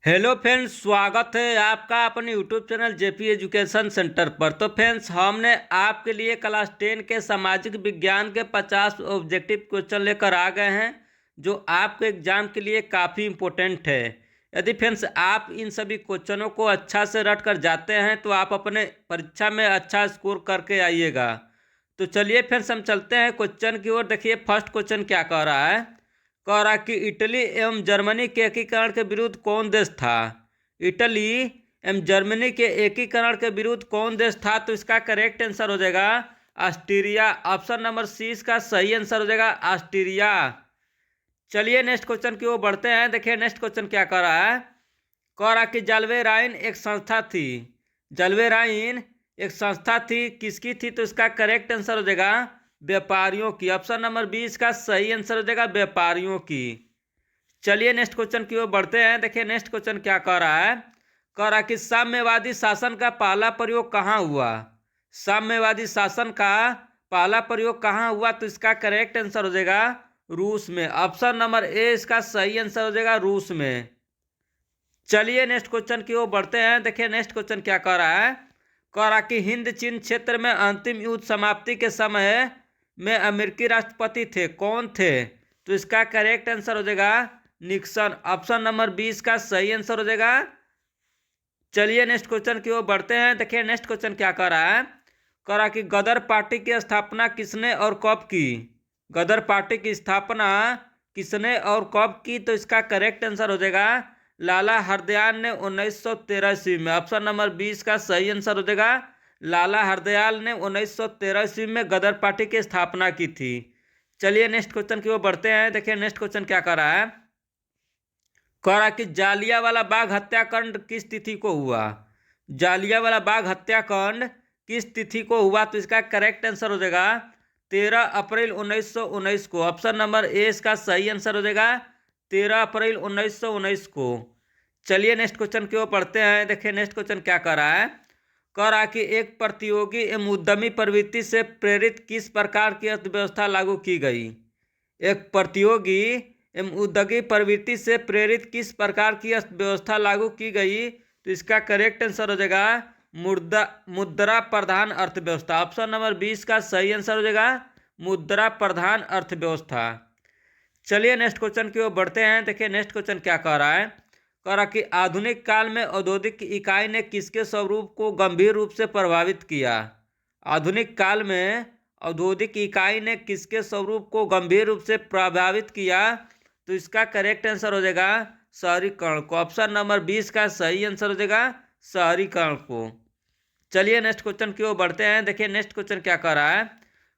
Hello friends, स्वागत है आपका अपने YouTube channel JP education centre पर। तो फ्रेंड्स, हमने आपके लिए क्लास 10 के सामाजिक विज्ञान के 50 ऑब्जेक्टिव क्वेश्चन लेकर आ गए हैं, जो आपके एग्जाम के लिए काफ़ी इम्पोर्टेंट है। यदि फ्रेंड्स आप इन सभी क्वेश्चनों को अच्छा से रट कर जाते हैं तो आप अपने परीक्षा में अच्छा स्कोर करके आइएगा। तो चलिए फ्रेंड्स, हम चलते हैं क्वेश्चन की ओर। देखिए, फर्स्ट क्वेश्चन क्या कह रहा है। कह रहा कि इटली एवं जर्मनी के एकीकरण के विरुद्ध कौन देश था। इटली एवं जर्मनी के एकीकरण के विरुद्ध कौन देश था। तो इसका करेक्ट आंसर हो जाएगा ऑस्ट्रिया। ऑप्शन नंबर सी इसका सही आंसर हो जाएगा ऑस्ट्रिया। चलिए नेक्स्ट क्वेश्चन की ओर बढ़ते हैं। देखिए नेक्स्ट क्वेश्चन क्या कह रहा है। कह रहा कि जलवे राइन एक संस्था थी। जलवे राइन एक संस्था थी, किसकी थी। तो इसका करेक्ट आंसर हो जाएगा व्यापारियों की। ऑप्शन नंबर बी इसका सही आंसर हो जाएगा व्यापारियों की। चलिए नेक्स्ट क्वेश्चन की ओर बढ़ते हैं। देखिए नेक्स्ट क्वेश्चन क्या कह रहा है। कह रहा कि साम्यवादी शासन का पहला प्रयोग कहाँ हुआ। साम्यवादी शासन का पहला प्रयोग कहाँ हुआ। तो इसका करेक्ट आंसर हो जाएगा रूस में। ऑप्शन नंबर ए इसका सही आंसर हो जाएगा रूस में। चलिए नेक्स्ट क्वेश्चन की ओर बढ़ते हैं। देखिए नेक्स्ट क्वेश्चन क्या कह रहा है। कह रहा कि हिंद चीन क्षेत्र में अंतिम युद्ध समाप्ति के समय में अमेरिकी राष्ट्रपति थे, कौन थे। तो इसका करेक्ट आंसर हो जाएगा निक्सन। ऑप्शन नंबर 20 का सही आंसर हो जाएगा। चलिए नेक्स्ट क्वेश्चन की ओर बढ़ते हैं। देखिए नेक्स्ट क्वेश्चन क्या कह रहा है। कह रहा कि गदर पार्टी की स्थापना किसने और कब की। गदर पार्टी की स्थापना किसने और कब की। तो इसका करेक्ट आंसर हो जाएगा लाला हरदयाल ने 1913 ईस्वी में। ऑप्शन नंबर 20 का सही आंसर हो जाएगा लाला हरदयाल ने 1913 ईस्वी में गदर पार्टी की स्थापना की थी। चलिए नेक्स्ट क्वेश्चन की ओर बढ़ते हैं। देखिए नेक्स्ट क्वेश्चन क्या कह रहा है। कह रहा कि जालियांवाला बाग हत्याकांड किस तिथि को हुआ। जालियांवाला बाग हत्याकांड किस तिथि को हुआ। तो इसका करेक्ट आंसर हो जाएगा 13 अप्रैल 1919 को। ऑप्शन नंबर ए इसका सही आंसर हो जाएगा 13 अप्रैल 1919 को। चलिए नेक्स्ट क्वेश्चन की ओर पढ़ते हैं। देखिए नेक्स्ट क्वेश्चन क्या कह रहा है। कह रहा कि एक प्रतियोगी एवं उद्यमी प्रवृत्ति से प्रेरित किस प्रकार की अर्थव्यवस्था लागू की गई। एक प्रतियोगी एवं उद्योगी प्रवृत्ति से प्रेरित किस प्रकार की अर्थव्यवस्था लागू की गई। तो इसका करेक्ट आंसर हो जाएगा मुद्रा प्रधान अर्थव्यवस्था। ऑप्शन नंबर 20 का सही आंसर हो जाएगा मुद्रा प्रधान अर्थव्यवस्था। चलिए नेक्स्ट क्वेश्चन की ओर बढ़ते हैं। देखिए नेक्स्ट क्वेश्चन क्या कह रहा है। कह रहा कि आधुनिक काल में औद्योगिक इकाई ने किसके स्वरूप को गंभीर रूप से प्रभावित किया। आधुनिक काल में औद्योगिक इकाई ने किसके स्वरूप को गंभीर रूप से प्रभावित किया। तो इसका करेक्ट आंसर हो जाएगा शहरीकरण को। ऑप्शन नंबर 20 का सही आंसर हो जाएगा शहरीकरण को। चलिए नेक्स्ट क्वेश्चन की ओर बढ़ते हैं। देखिए नेक्स्ट क्वेश्चन क्या कह रहा है।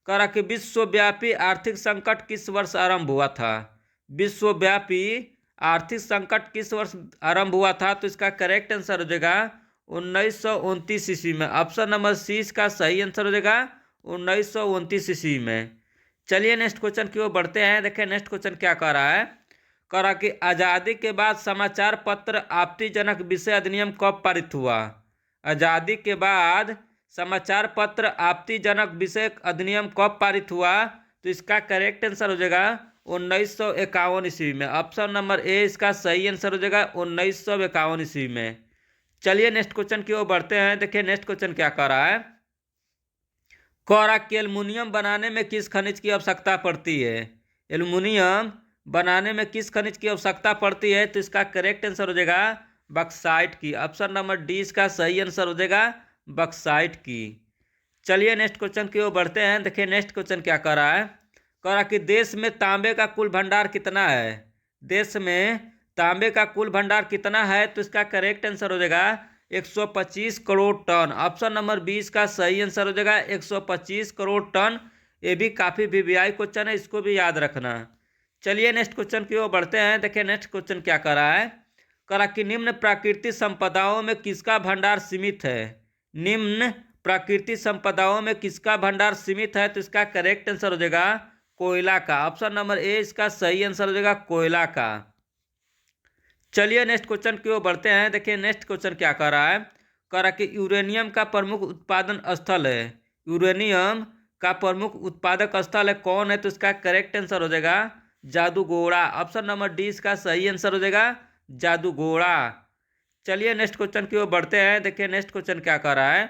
कह रहा कि विश्वव्यापी आर्थिक संकट किस वर्ष आरंभ हुआ था। विश्वव्यापी आर्थिक संकट किस वर्ष आरंभ हुआ था। तो इसका करेक्ट आंसर हो जाएगा 1929 ईस्वी में। ऑप्शन नंबर सी इसका सही आंसर हो जाएगा 1929 ईस्वी में। चलिए नेक्स्ट क्वेश्चन की ओर बढ़ते हैं। देखिए नेक्स्ट क्वेश्चन क्या कह रहा है। कह रहा कि आज़ादी के बाद समाचार पत्र आपत्तिजनक विषय अधिनियम कब पारित हुआ। आज़ादी के बाद समाचार पत्र आपत्तिजनक विषय अधिनियम कब पारित हुआ। तो इसका करेक्ट आंसर हो जाएगा 1951 ईस्वी में। ऑप्शन नंबर ए इसका सही आंसर हो जाएगा 1951 ईस्वी में। चलिए नेक्स्ट क्वेश्चन की ओर बढ़ते हैं। देखिए नेक्स्ट क्वेश्चन क्या कह रहा है। कह रहा कि एल्युमिनियम बनाने में किस खनिज की आवश्यकता पड़ती है। एल्युमिनियम बनाने में किस खनिज की आवश्यकता पड़ती है। तो इसका करेक्ट आंसर हो जाएगा बक्साइट की। ऑप्शन नंबर डी इसका सही आंसर हो जाएगा बक्साइट की। चलिए नेक्स्ट क्वेश्चन की ओर बढ़ते हैं। देखिए नेक्स्ट क्वेश्चन क्या कह रहा है। कह रहा कि देश में तांबे का कुल भंडार कितना है। देश में तांबे का कुल भंडार कितना है। तो इसका करेक्ट आंसर हो जाएगा 125 करोड़ टन। ऑप्शन नंबर 20 का सही आंसर हो जाएगा 125 करोड़ टन। ये भी काफ़ी वीवीआई क्वेश्चन है, इसको भी याद रखना। चलिए नेक्स्ट क्वेश्चन की ओर बढ़ते हैं। देखिए नेक्स्ट क्वेश्चन क्या कर रहा है। कह रहा कि निम्न प्राकृतिक संपदाओं में किसका भंडार सीमित है। निम्न प्राकृतिक संपदाओं में किसका भंडार सीमित है। तो इसका करेक्ट आंसर हो जाएगा कोयला का। ऑप्शन नंबर ए इसका सही आंसर हो जाएगा कोयला का। चलिए नेक्स्ट क्वेश्चन की ओर बढ़ते हैं। देखिए नेक्स्ट क्वेश्चन क्या कह रहा है। कह रहा कि यूरेनियम का प्रमुख उत्पादन स्थल है। यूरेनियम का प्रमुख उत्पादक स्थल है, कौन है। तो इसका करेक्ट आंसर हो जाएगा जादूगोड़ा। ऑप्शन नंबर डी इसका सही आंसर हो जाएगा जादूगोड़ा। चलिए नेक्स्ट क्वेश्चन की ओर बढ़ते हैं। देखिए नेक्स्ट क्वेश्चन क्या कर रहा है।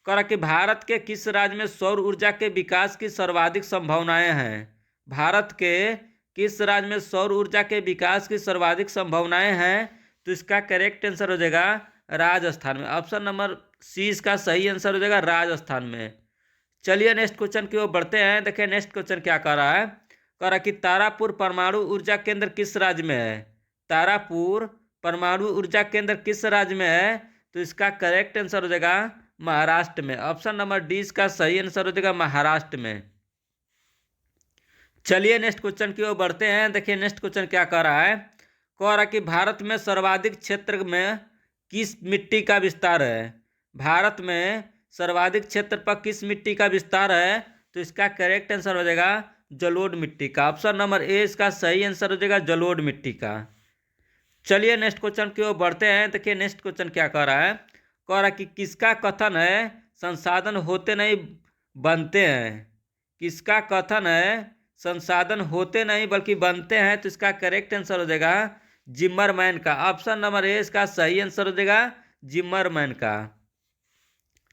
कह रहा कि भारत के किस राज्य में सौर ऊर्जा के विकास की सर्वाधिक संभावनाएं हैं। भारत के किस राज्य में सौर ऊर्जा के विकास की सर्वाधिक संभावनाएं हैं। तो इसका करेक्ट आंसर हो जाएगा राजस्थान में। ऑप्शन नंबर सी इसका सही आंसर हो जाएगा, राजस्थान में। चलिए नेक्स्ट क्वेश्चन की ओर बढ़ते हैं। देखिए नेक्स्ट क्वेश्चन क्या कर रहा है। कह रहा कि तारापुर परमाणु ऊर्जा केंद्र किस राज्य में है। तारापुर परमाणु ऊर्जा केंद्र किस राज्य में है। तो इसका करेक्ट आंसर हो जाएगा महाराष्ट्र में। ऑप्शन नंबर डी इसका सही आंसर हो जाएगा, महाराष्ट्र में। चलिए नेक्स्ट क्वेश्चन की ओर बढ़ते हैं। देखिए नेक्स्ट क्वेश्चन क्या कह रहा है। कह रहा कि भारत में सर्वाधिक क्षेत्र में किस मिट्टी का विस्तार है। भारत में सर्वाधिक क्षेत्र पर किस मिट्टी का विस्तार है। तो इसका करेक्ट आंसर हो जाएगा जलोढ़ मिट्टी का। ऑप्शन नंबर ए इसका सही आंसर हो जाएगा, जलोढ़ मिट्टी का। चलिए नेक्स्ट क्वेश्चन की ओर बढ़ते हैं। देखिए नेक्स्ट क्वेश्चन क्या कह रहा है। कह रहा कि किसका कथन है संसाधन होते नहीं बनते हैं। किसका कथन है संसाधन होते नहीं बल्कि बनते हैं। तो इसका करेक्ट आंसर हो जाएगा जिम्मरमैन का। ऑप्शन नंबर ए इसका सही आंसर हो जाएगा, जिम्मरमैन का।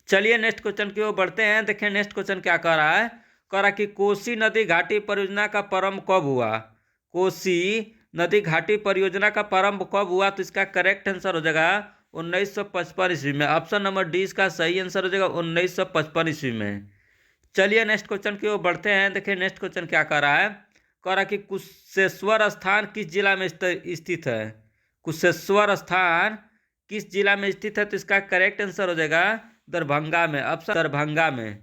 चलिए नेक्स्ट क्वेश्चन की ओर बढ़ते हैं। देखिए नेक्स्ट क्वेश्चन क्या कह रहा है। कह रहा कि कोसी नदी घाटी परियोजना का प्रारंभ कब हुआ। कोसी नदी घाटी परियोजना का प्रारंभ कब हुआ। तो इसका करेक्ट आंसर हो जाएगा 1955 ईस्वी में। ऑप्शन नंबर डी इसका सही आंसर हो जाएगा 1955 ईस्वी में। चलिए नेक्स्ट क्वेश्चन की ओर बढ़ते हैं। देखिए नेक्स्ट क्वेश्चन क्या कह रहा है। कह रहा कि कुशेश्वर स्थान किस जिला में स्थित है। कुशेश्वर स्थान किस जिला में स्थित है। तो इसका करेक्ट आंसर हो जाएगा दरभंगा में। ऑप्शन दरभंगा में।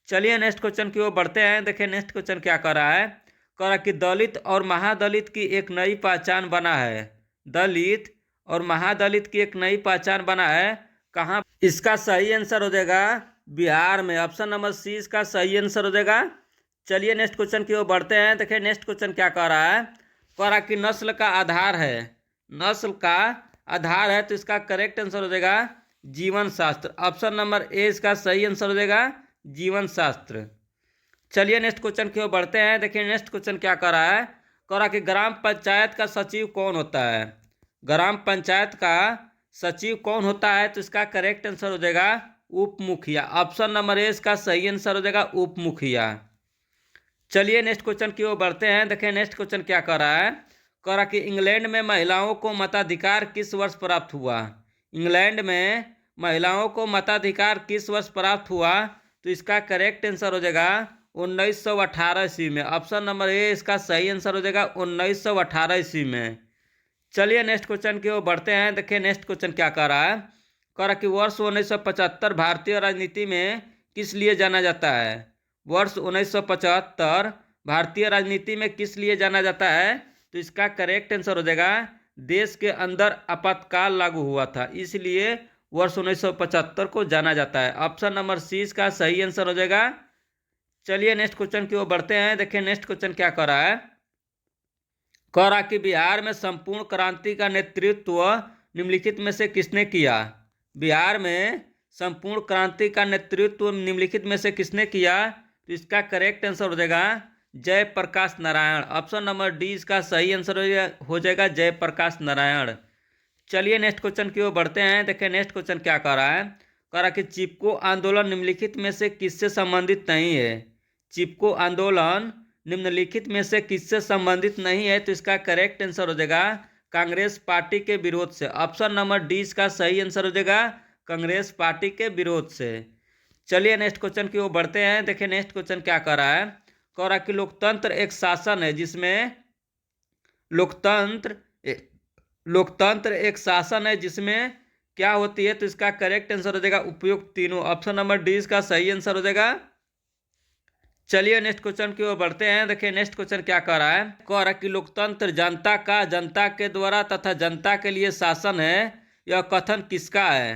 चलिए नेक्स्ट क्वेश्चन की ओर बढ़ते हैं। देखिए नेक्स्ट क्वेश्चन क्या कह रहा है। कह रहा कि दलित और महादलित की एक नई पहचान बना है। दलित और महादलित की एक नई पहचान बना है कहाँ। इसका सही आंसर हो जाएगा बिहार में। ऑप्शन नंबर सी इसका सही आंसर हो जाएगा। चलिए नेक्स्ट क्वेश्चन की ओर बढ़ते हैं। देखिए नेक्स्ट क्वेश्चन क्या कह रहा है। कह रहा कि नस्ल का आधार है। नस्ल का आधार है तो इसका करेक्ट आंसर हो जाएगा जीवन शास्त्र। ऑप्शन नंबर ए इसका सही आंसर हो जाएगा जीवन शास्त्र। चलिए नेक्स्ट क्वेश्चन की ओर बढ़ते हैं। देखिए नेक्स्ट क्वेश्चन क्या कह रहा है। कह रहा कि ग्राम पंचायत का सचिव कौन होता है। ग्राम पंचायत का सचिव कौन होता है। तो इसका करेक्ट आंसर हो जाएगा उप मुखिया। ऑप्शन नंबर ए इसका सही आंसर हो जाएगा उप मुखिया। चलिए नेक्स्ट क्वेश्चन की ओर बढ़ते हैं। देखिए नेक्स्ट क्वेश्चन क्या कह रहा है। कह रहा कि इंग्लैंड में महिलाओं को मताधिकार किस वर्ष प्राप्त हुआ। इंग्लैंड में महिलाओं को मताधिकार किस वर्ष प्राप्त हुआ। तो इसका करेक्ट आंसर हो जाएगा 1918 ईस्वी में। ऑप्शन नंबर ए इसका सही आंसर हो जाएगा 1918 ईस्वी में। चलिए नेक्स्ट क्वेश्चन की ओर बढ़ते हैं। देखिए नेक्स्ट क्वेश्चन क्या कह रहा है। कह रहा कि वर्ष 1975 भारतीय राजनीति में किस लिए जाना जाता है। वर्ष 1975 भारतीय राजनीति में किस लिए जाना जाता है। तो इसका करेक्ट आंसर हो जाएगा देश के अंदर आपातकाल लागू हुआ था, इसलिए वर्ष 1975 को जाना जाता है। ऑप्शन नंबर सी इसका सही आंसर हो जाएगा। चलिए नेक्स्ट क्वेश्चन की ओर बढ़ते हैं। देखिए नेक्स्ट क्वेश्चन क्या कह रहा है। कह रहा कि बिहार में संपूर्ण क्रांति का नेतृत्व निम्नलिखित में से किसने किया। बिहार में संपूर्ण क्रांति का नेतृत्व निम्नलिखित में से किसने किया। तो इसका करेक्ट आंसर हो जाएगा Jayaprakash Narayan. Option number D इसका सही आंसर हो जाएगा जयप्रकाश नारायण। चलिए नेक्स्ट क्वेश्चन की ओर बढ़ते हैं। देखिए नेक्स्ट क्वेश्चन क्या कह रहा है। कह रहा कि चिपको आंदोलन निम्नलिखित में से किससे संबंधित नहीं है। चिपको आंदोलन निम्नलिखित में से किससे संबंधित नहीं है। तो इसका करेक्ट आंसर हो जाएगा कांग्रेस पार्टी के विरोध से। ऑप्शन नंबर डी इसका सही आंसर हो जाएगा कांग्रेस पार्टी के विरोध से। चलिए नेक्स्ट क्वेश्चन की ओर बढ़ते हैं। देखिए नेक्स्ट क्वेश्चन क्या कह रहा है। कह रहा कि लोकतंत्र एक शासन है जिसमें लोकतंत्र एक शासन है जिसमें क्या होती है। तो इसका करेक्ट आंसर हो जाएगा उपयुक्त तीनों। ऑप्शन नंबर डी इसका सही आंसर हो जाएगा। चलिए नेक्स्ट क्वेश्चन की ओर बढ़ते हैं। देखिए नेक्स्ट क्वेश्चन क्या कह रहा है। कह रहा कि लोकतंत्र जनता का जनता के द्वारा तथा जनता के लिए शासन है, यह कथन किसका है।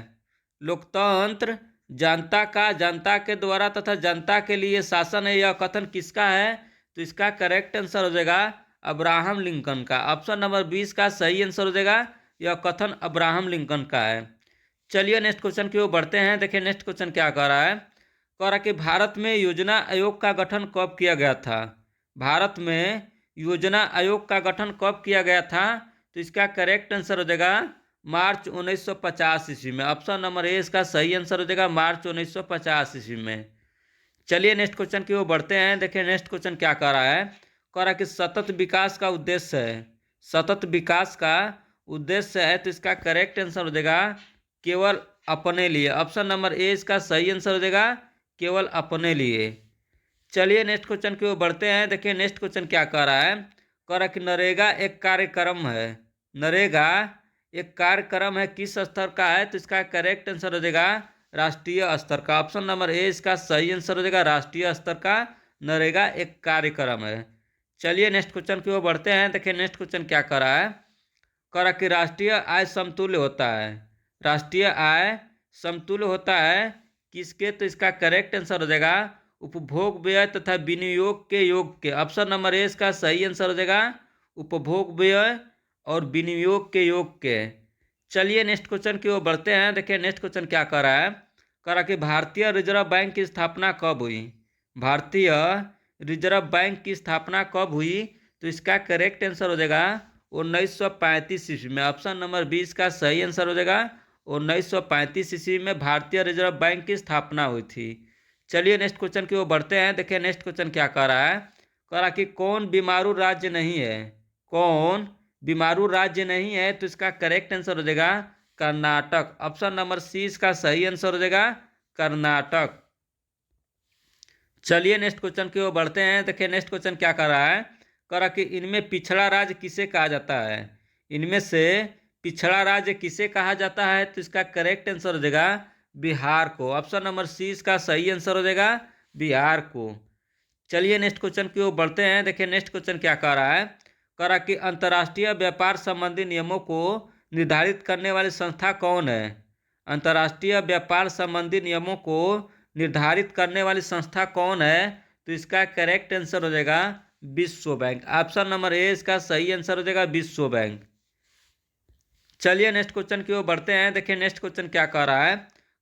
लोकतंत्र जनता का जनता के द्वारा तथा जनता के लिए शासन है, यह कथन किसका है। तो इसका करेक्ट आंसर हो जाएगा अब्राहम लिंकन का। ऑप्शन नंबर 20 का सही आंसर हो जाएगा यह कथन अब्राहम लिंकन का है। चलिए नेक्स्ट क्वेश्चन की ओर बढ़ते हैं। देखिए नेक्स्ट क्वेश्चन क्या कह रहा है। कह रहा कि भारत में योजना आयोग का गठन कब किया गया था। भारत में योजना आयोग का गठन कब किया गया था। तो इसका करेक्ट आंसर हो जाएगा मार्च 1950 ईस्वी में। ऑप्शन नंबर ए इसका सही आंसर हो जाएगा मार्च 1950 ईस्वी में। चलिए नेक्स्ट क्वेश्चन की ओर बढ़ते हैं। देखिए नेक्स्ट क्वेश्चन क्या कह रहा है, कह रहा है कि सतत विकास का उद्देश्य है, सतत विकास का उद्देश्य है, तो इसका करेक्ट आंसर हो जाएगा केवल अपने लिए। ऑप्शन नंबर ए इसका सही आंसर हो जाएगा केवल अपने लिए। चलिए नेक्स्ट क्वेश्चन की ओर बढ़ते हैं। देखिए नेक्स्ट क्वेश्चन क्या कह रहा है, कह रहा है कि नरेगा एक कार्यक्रम है, नरेगा एक कार्यक्रम है, किस स्तर का है, तो इसका करेक्ट आंसर हो जाएगा राष्ट्रीय स्तर का। ऑप्शन नंबर ए इसका सही आंसर हो जाएगा राष्ट्रीय स्तर का नरेगा एक कार्यक्रम है। चलिए नेक्स्ट क्वेश्चन की ओर बढ़ते हैं। देखिए नेक्स्ट क्वेश्चन क्या कर रहा है, कह रहा कि राष्ट्रीय आय समतुल्य होता है, राष्ट्रीय आय समतुल्य होता है किसके, तो इसका करेक्ट आंसर हो जाएगा उपभोग व्यय तथा विनियोग के योग के। ऑप्शन नंबर ए इसका सही आंसर हो जाएगा उपभोग व्यय और विनियोग के योग के। चलिए नेक्स्ट क्वेश्चन की ओर बढ़ते हैं। देखिए नेक्स्ट क्वेश्चन क्या कर रहा है, कह रहा कि भारतीय रिजर्व बैंक की स्थापना कब हुई, भारतीय रिजर्व बैंक की स्थापना कब हुई, तो इसका करेक्ट आंसर हो जाएगा 1935 ईस्वी में। ऑप्शन नंबर 20 का सही आंसर हो जाएगा 1935 ईस्वी में भारतीय रिजर्व बैंक की स्थापना हुई थी। चलिए नेक्स्ट क्वेश्चन की ओर बढ़ते हैं। देखिए नेक्स्ट क्वेश्चन क्या कह रहा है, कह रहा कि कौन बीमारू राज्य नहीं है, कौन बीमारू राज्य नहीं है, तो इसका करेक्ट आंसर हो जाएगा कर्नाटक। ऑप्शन नंबर सी इसका सही आंसर हो जाएगा कर्नाटक। चलिए नेक्स्ट क्वेश्चन की ओर बढ़ते हैं। देखिए नेक्स्ट क्वेश्चन क्या कर रहा है, कह रहा कि इनमें पिछड़ा राज्य किसे कहा जाता है, इनमें से पिछड़ा राज्य किसे कहा जाता है, तो इसका करेक्ट आंसर हो जाएगा बिहार को। ऑप्शन नंबर सी इसका सही आंसर हो जाएगा बिहार को। चलिए नेक्स्ट क्वेश्चन की ओर बढ़ते हैं। देखिए नेक्स्ट क्वेश्चन क्या कह रहा है, कह रहा कि अंतर्राष्ट्रीय व्यापार संबंधी नियमों को निर्धारित करने वाली संस्था कौन है, अंतर्राष्ट्रीय व्यापार संबंधी नियमों को निर्धारित करने वाली संस्था कौन है, तो इसका करेक्ट आंसर हो जाएगा विश्व बैंक। ऑप्शन नंबर ए इसका सही आंसर हो जाएगा विश्व बैंक। चलिए नेक्स्ट क्वेश्चन की ओर बढ़ते हैं। देखिए नेक्स्ट क्वेश्चन क्या कह रहा है,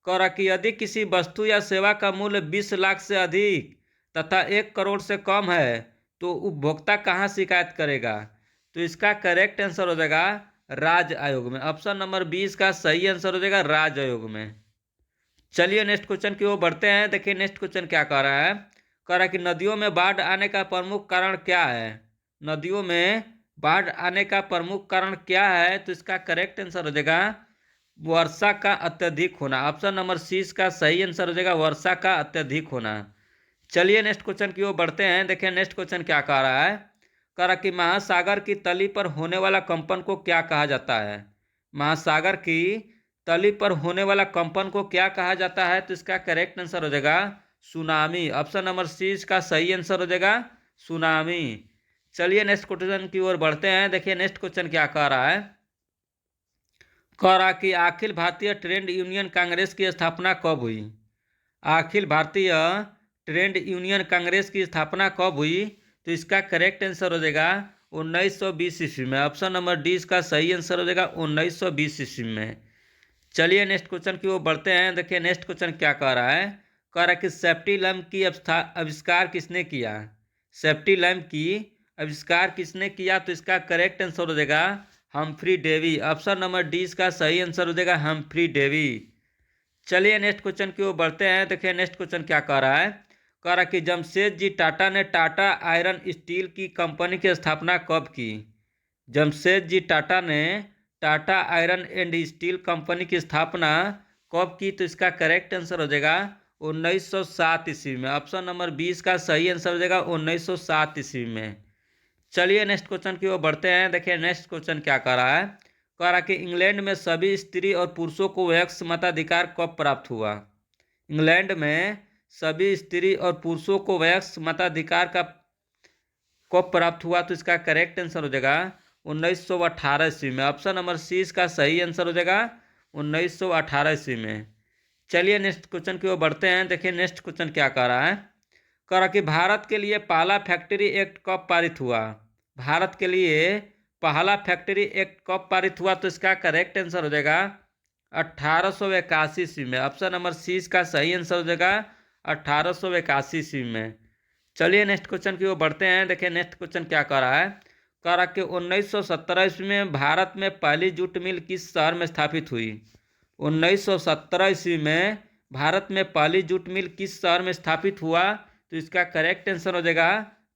कह रहा कि यदि किसी वस्तु या सेवा का मूल्य 20 लाख से अधिक तथा 1 करोड़ से कम है तो उपभोक्ता कहाँ शिकायत करेगा, तो इसका करेक्ट आंसर हो जाएगा राज्य आयोग में। ऑप्शन नंबर 20 का सही आंसर हो जाएगा राज्य आयोग में। चलिए नेक्स्ट क्वेश्चन की ओर बढ़ते हैं। देखिए नेक्स्ट क्वेश्चन क्या कह रहा है, कह रहा है कि नदियों में बाढ़ आने का प्रमुख कारण क्या है, नदियों में बाढ़ आने का प्रमुख कारण क्या है, तो इसका करेक्ट आंसर हो जाएगा वर्षा का अत्यधिक होना। ऑप्शन नंबर सी इसका सही आंसर हो जाएगा वर्षा का अत्यधिक होना। चलिए नेक्स्ट क्वेश्चन की ओर बढ़ते हैं। देखिए नेक्स्ट क्वेश्चन क्या कह रहा है, कह रहा कि महासागर की तली पर होने वाला कंपन को क्या कहा जाता है, महासागर की तली पर होने वाला कंपन को क्या कहा जाता है, तो इसका करेक्ट आंसर हो जाएगा सुनामी। ऑप्शन नंबर सी इसका सही आंसर हो जाएगा सुनामी। चलिए नेक्स्ट क्वेश्चन की ओर बढ़ते हैं। देखिए नेक्स्ट क्वेश्चन क्या कह रहा है, कह रहा कि अखिल भारतीय ट्रेड यूनियन कांग्रेस की स्थापना कब हुई, अखिल भारतीय ट्रेड यूनियन कांग्रेस की स्थापना कब हुई, तो इसका करेक्ट आंसर हो जाएगा 1920 ईस्वी में। ऑप्शन नंबर डी इसका सही आंसर हो जाएगा 1920 ईस्वी में। चलिए नेक्स्ट क्वेश्चन की ओर बढ़ते हैं। देखिए नेक्स्ट क्वेश्चन क्या कह रहा है, कह रहा है कि सेफ्टी लैम्प की आविष्कार किसने किया, सेफ्टी लैम्प की आविष्कार किसने किया, तो इसका करेक्ट आंसर हो जाएगा Humphry Davy. Option number D इसका सही आंसर हो जाएगा हम्फ्री डेवी। चलिए नेक्स्ट क्वेश्चन की ओर बढ़ते हैं। देखिए नेक्स्ट क्वेश्चन क्या कह रहा है, कह रहा कि जमशेदजी टाटा ने टाटा आयरन स्टील की कंपनी की स्थापना कब की, जमशेदजी टाटा ने Tata iron and steel company की स्थापना कब की, तो इसका करेक्ट आंसर हो जाएगा 1907 ईस्वी में। ऑप्शन नंबर 20 का सही आंसर हो जाएगा 1907 ईस्वी में। चलिए नेक्स्ट क्वेश्चन की ओर बढ़ते हैं। देखिए नेक्स्ट क्वेश्चन क्या कह रहा है, कह रहा कि इंग्लैंड में सभी स्त्री और पुरुषों को वयस्क मताधिकार कब प्राप्त हुआ, इंग्लैंड में सभी स्त्री और पुरुषों को वयस्क मताधिकार का कब प्राप्त हुआ, तो इसका करेक्ट आंसर हो जाएगा 1918 ईस्वी में। ऑप्शन नंबर सी इसका सही आंसर हो जाएगा 1918 ईस्वी में। चलिए नेक्स्ट क्वेश्चन की ओर बढ़ते हैं। देखिए नेक्स्ट क्वेश्चन क्या कह रहा है, कह रहा कि भारत के लिए पहला फैक्ट्री एक्ट कब पारित हुआ, भारत के लिए पहला फैक्ट्री एक्ट कब पारित हुआ, तो इसका करेक्ट आंसर हो जाएगा 1881 ईस्वी में। ऑप्शन नंबर सी इसका सही आंसर हो जाएगा 1881 ईस्वी में। चलिए नेक्स्ट क्वेश्चन की ओर बढ़ते हैं। देखिए नेक्स्ट क्वेश्चन क्या कह रहा है, कह रहा कि 1917 ईस्वी में भारत में पहली जूट मिल किस शहर में स्थापित हुई। 1917 ईस्वी में भारत में पहली जूट मिल किस शहर में स्थापित हुआ, तो इसका करेक्ट आंसर हो जाएगा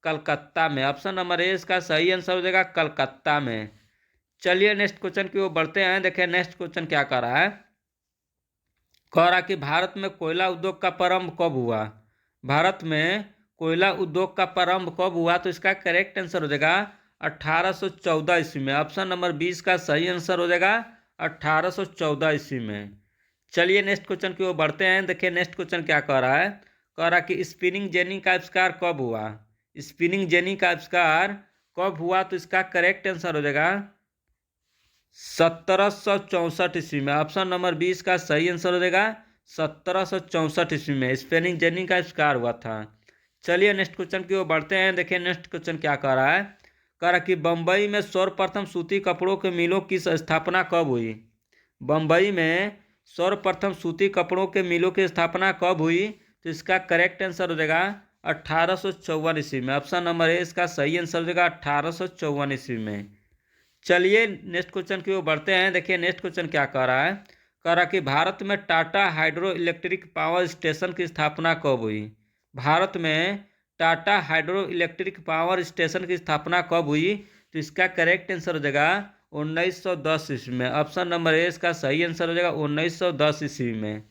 कलकत्ता में। ऑप्शन नंबर ए इसका सही आंसर हो जाएगा कलकत्ता में। चलिए नेक्स्ट क्वेश्चन की ओर बढ़ते हैं। देखिए नेक्स्ट क्वेश्चन क्या कह रहा है। कह रहा कि भारत में कोयला उद्योग का प्रारंभ कब हुआ। भारत में कोयला उद्योग का प्रारंभ कब हुआ, तो इसका करेक्ट आंसर हो जाएगा 1814 ईस्वी में। ऑप्शन नंबर 20 का सही आंसर हो जाएगा 1814 ईस्वी में। चलिए नेक्स्ट क्वेश्चन की ओर बढ़ते हैं। देखिए नेक्स्ट क्वेश्चन क्या कह रहा है। कह रहा कि स्पिनिंग जेनी का आविष्कार कब हुआ। स्पिनिंग जेनी का आविष्कार कब हुआ, तो इसका करेक्ट आंसर हो जाएगा 1764 ईस्वी में। ऑप्शन नंबर 20 का सही आंसर हो जाएगा 1764 ईस्वी में स्पिनिंग जेनी का आविष्कार हुआ था। चलिए नेक्स्ट क्वेश्चन की ओर बढ़ते हैं। देखिए नेक्स्ट क्वेश्चन क्या कह रहा है। कह रहा कि बम्बई में सर्वप्रथम सूती कपड़ों के मिलों की स्थापना कब हुई। बम्बई में सर्वप्रथम सूती कपड़ों के मिलों की स्थापना कब हुई, तो इसका करेक्ट आंसर हो जाएगा 1854 ईस्वी में। ऑप्शन नंबर ए इसका सही आंसर हो जाएगा 1854 ईस्वी में। चलिए नेक्स्ट क्वेश्चन की ओर बढ़ते हैं। देखिए नेक्स्ट क्वेश्चन क्या कह रहा है। कह रहा कि भारत में Tata hydro electric power station की स्थापना कब हुई। भारत में Tata hydro electric power station की स्थापना कब हुई, तो इसका करेक्ट आंसर हो जाएगा 1910 ईस्वी में। ऑप्शन नंबर ए इसका सही आंसर हो जाएगा 1910 ईस्वी में।